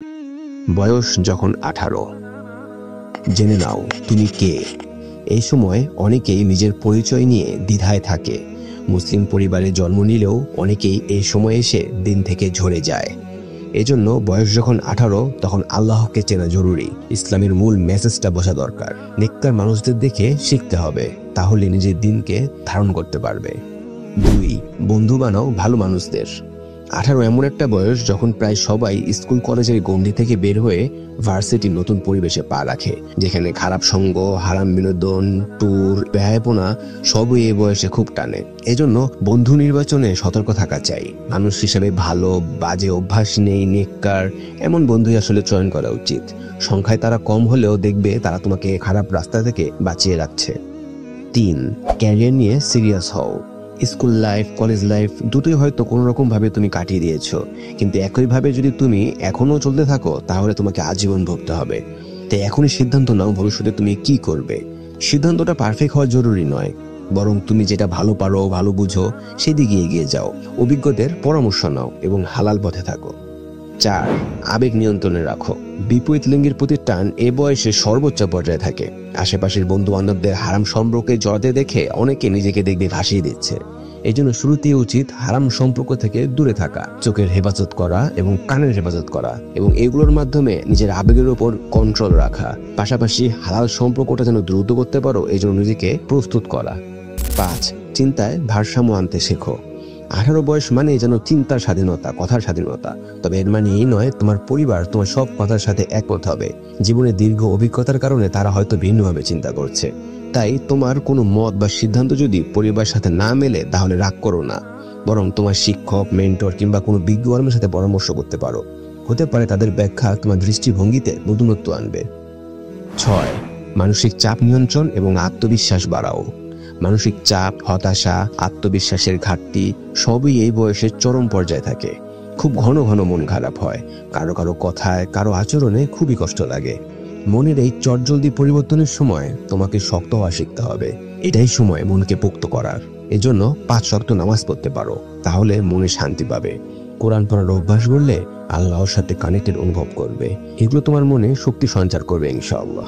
বয়স যখন 18, জেনে নাও তুমি কে। এই সময় অনেকেই নিজের পরিচয় নিয়ে দ্বিধায় থাকে। মুসলিম পরিবারে জন্ম নিলেও অনেকেই এই সময় এসে দিন থেকে ঝরে যায়। এজন্য বয়স যখন 18 তখন আল্লাহকে চেনা জরুরি। ইসলামের মূল মেসেজটা বোঝা দরকার। নেককার মানুষদের দেখে শিখতে হবে, তাহলে নিজের দিনকে ধারণ করতে পারবে। 2, বন্ধু বানাও ভালো মানুষদের। 18 এমন একটা বয়স যখন প্রায় সবাই স্কুল কলেজের গণ্ডি থেকে বের হয়ে ভার্সিটির নতুন পরিবেশে পা রাখে, যেখানে খারাপ সঙ্গ, হারাম বিনোদন, ট্যুর, ব্যয়াপনা সবই এই বয়সে খুব টানে। এজন্য বন্ধু নির্বাচনে সতর্ক থাকা চাই। মানুষ হিসেবে ভালো, বাজে অভ্যাস নেই, নেককার এমন বন্ধুই আসলে চয়ন করা উচিত। সংখ্যায় তারা কম হলেও দেখবে তারা তোমাকে খারাপ রাস্তা থেকে বাঁচিয়ে রাখছে। 3, ক্যারিয়ার নিয়ে সিরিয়াস হও। স্কুল লাইফ, কলেজ লাইফ দুটোই হয়তো কোনো রকম ভাবে তুমি কাটিয়ে দিয়েছো, কিন্তু একইভাবে যদি তুমি এখনো চলতে থাকো তাহলে তোমাকে আজীবন ভুগতে হবে। তাই এখনই সিদ্ধান্ত নাও ভবিষ্যতে তুমি কি করবে। সিদ্ধান্তটা পারফেক্ট হওয়া জরুরি নয়, বরং তুমি যেটা ভালো পারো, ভালো বুঝো সেদিকে এগিয়ে যাও। অভিজ্ঞদের পরামর্শ নাও এবং হালাল পথে থাকো। 4, আবেগ নিয়ন্ত্রণে রাখো। বিপরীত লিঙ্গের প্রতি টান এ বয়সে সর্বোচ্চ পর্যায়ে থাকে। আশেপাশের বন্ধু বান্ধবদের হারাম সম্পর্কে জড়াতে দেখে অনেকে নিজেকে দেখবে ভাসিয়ে দিচ্ছে। এই জন্য শুরুতেই উচিত হারাম সম্পর্ক থেকে দূরে থাকা, চোখের হেফাজত করা এবং কানের হেফাজত করা, এবং এগুলোর মাধ্যমে নিজের আবেগের উপর কন্ট্রোল রাখা। পাশাপাশি হালাল সম্পর্কটা যেন দ্রুত করতে পারো, এই জন্য নিজেকে প্রস্তুত করা। 5, চিন্তায় ভারসাম্য আনতে শেখো। 18 বয়স মানে যেন চিন্তার স্বাধীনতা, কথার স্বাধীনতা। তবে এর মানে এই নয় তোমার পরিবার তোমার সব কথার সাথে একমত হবে। জীবনের দীর্ঘ অভিজ্ঞতার কারণে তারা হয়তো ভিন্নভাবে চিন্তা করছে। তাই তোমার কোনো মত বা সিদ্ধান্ত যদি পরিবারের সাথে না মেলে তাহলে রাগ করো না, বরং তোমার শিক্ষক, মেন্টর কিংবা কোনো বিজ্ঞ আলেমের সাথে পরামর্শ করতে পারো। হতে পারে তাদের ব্যাখ্যা তোমার দৃষ্টিভঙ্গিতে নতুনত্ব আনবে। 6, মানসিক চাপ নিয়ন্ত্রণ এবং আত্মবিশ্বাস বাড়াও। মানসিক চাপ, হতাশা, আত্মবিশ্বাসের ঘাটতি সবই এই বয়সের চরম পর্যায়ে থাকে। খুব ঘন ঘন মন খারাপ হয়, কারো কারো কথায়, কারো আচরণে খুবই কষ্ট লাগে। মনের এই চটজলদি পরিবর্তনের সময় তোমাকে শক্ত হওয়া শিখতে হবে। এটাই সময় মনকে পোক্ত করার। এজন্য 5 ওয়াক্ত নামাজ পড়তে পারো, তাহলে মনে শান্তি পাবে। কোরআন পড়ার অভ্যাস করলে আল্লাহর সাথে কানেক্টেড অনুভব করবে। এগুলো তোমার মনে শক্তি সঞ্চার করবে ইনশাআল্লাহ।